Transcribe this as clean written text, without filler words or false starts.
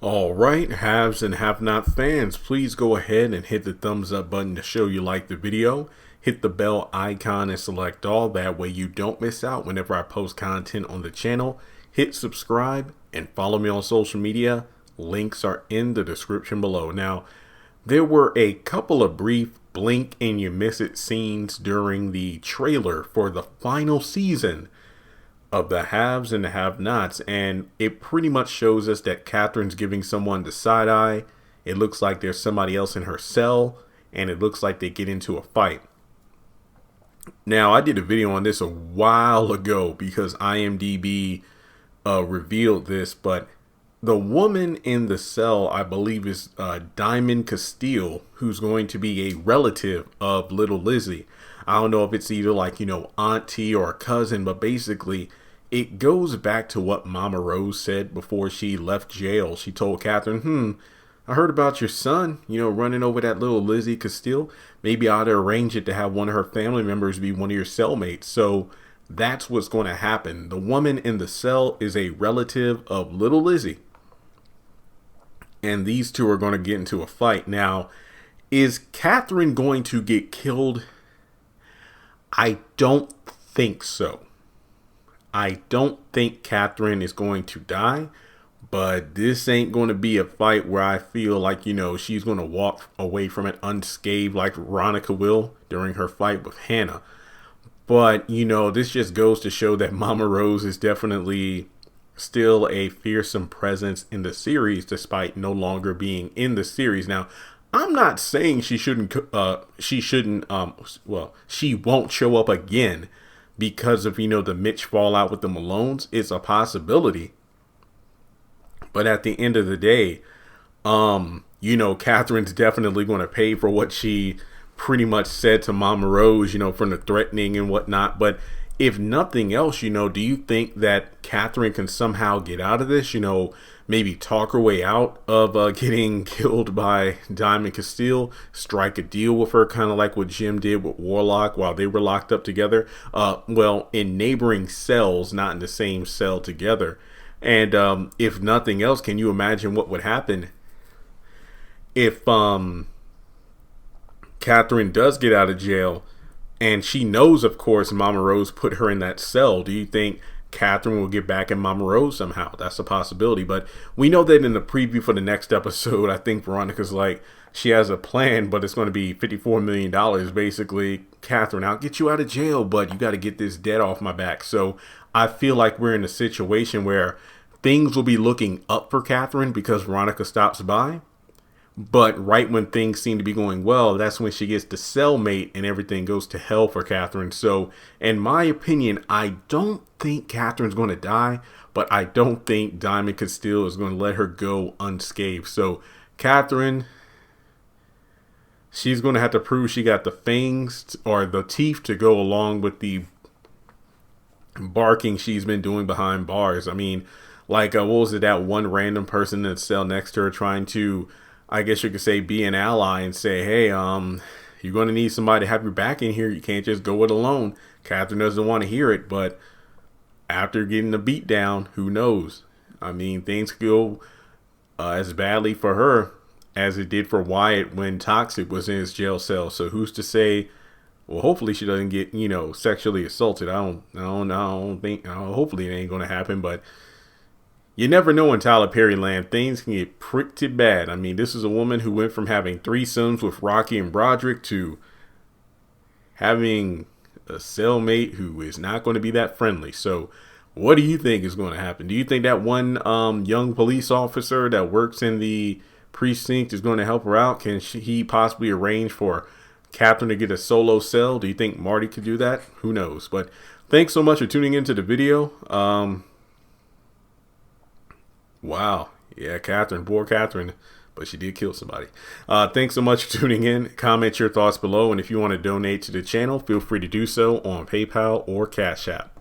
All right, haves and have not fans, please go ahead and hit the thumbs up button to show you like the video. Hit the bell icon and select all. That way you don't miss out whenever I post content on the channel. Hit subscribe and follow me on social media. Links are in the description below. Now, there were a couple of brief blink and you miss it scenes during the trailer for the final season of the haves and the have-nots, and it pretty much shows us that Katheryn's giving someone the side eye. It looks like there's somebody else in her cell, and it looks like they get into a fight. Now, I did a video on this a while ago because IMDb revealed this, but the woman in the cell, I believe, is Diamond Castile, who's going to be a relative of little Lizzie. I don't know if it's either like, auntie or a cousin, but basically it goes back to what Mama Rose said before she left jail. She told Katheryn, I heard about your son, running over that little Lizzie Castile. Maybe I ought to arrange it to have one of her family members be one of your cellmates. So that's what's going to happen. The woman in the cell is a relative of little Lizzie, and these two are going to get into a fight. Now, is Katheryn going to get killed? I don't think so. I don't think Katheryn is going to die, but this ain't going to be a fight where I feel like, she's going to walk away from it unscathed like Veronica will during her fight with Hannah. But, this just goes to show that Mama Rose is definitely still a fearsome presence in the series, despite no longer being in the series. Now, I'm not saying she won't show up again because of, the Mitch fallout with the Malones. It's a possibility. But at the end of the day, Katheryn's definitely going to pay for what she pretty much said to Mama Rose, from the threatening and whatnot. But if nothing else, do you think that Katheryn can somehow get out of this? Maybe talk her way out of getting killed by Diamond Castile, strike a deal with her, kind of like what Jim did with Warlock while they were locked up together. Well, in neighboring cells, not in the same cell together. And if nothing else, can you imagine what would happen if Katheryn does get out of jail? And she knows, of course, Mama Rose put her in that cell. Do you think Katheryn will get back at Mama Rose somehow? That's a possibility. But we know that in the preview for the next episode, I think Veronica's like, she has a plan, but it's going to be $54 million. Basically, Katheryn, I'll get you out of jail, but you got to get this debt off my back. So I feel like we're in a situation where things will be looking up for Katheryn because Veronica stops by. But right when things seem to be going well, that's when she gets the cellmate and everything goes to hell for Katheryn. So in my opinion, I don't think Katheryn's going to die, but I don't think Diamond Castile is going to let her go unscathed. So Katheryn, she's going to have to prove she got the fangs or the teeth to go along with the barking she's been doing behind bars. I mean, like, what was it, that one random person in the cell next to her trying to, I guess you could say, be an ally and say, hey, you're going to need somebody to have your back in here. You can't just go it alone. Katheryn doesn't want to hear it, but after getting the beat down, who knows? I mean, things go as badly for her as it did for Wyatt when Toxic was in his jail cell. So who's to say? Well, hopefully she doesn't get, sexually assaulted. Hopefully it ain't going to happen, but you never know in Tyler Perry land. Things can get pretty bad. I mean, this is a woman who went from having 3 sons with Rocky and Broderick to having a cellmate who is not going to be that friendly. So what do you think is going to happen? Do you think that one young police officer that works in the precinct is going to help her out? Can he possibly arrange for Katheryn to get a solo cell? Do you think Marty could do that? Who knows? But thanks so much for tuning into the video. Wow. Yeah, poor Katheryn, but she did kill somebody. Thanks so much for tuning in. Comment your thoughts below, and if you want to donate to the channel, feel free to do so on PayPal or Cash App.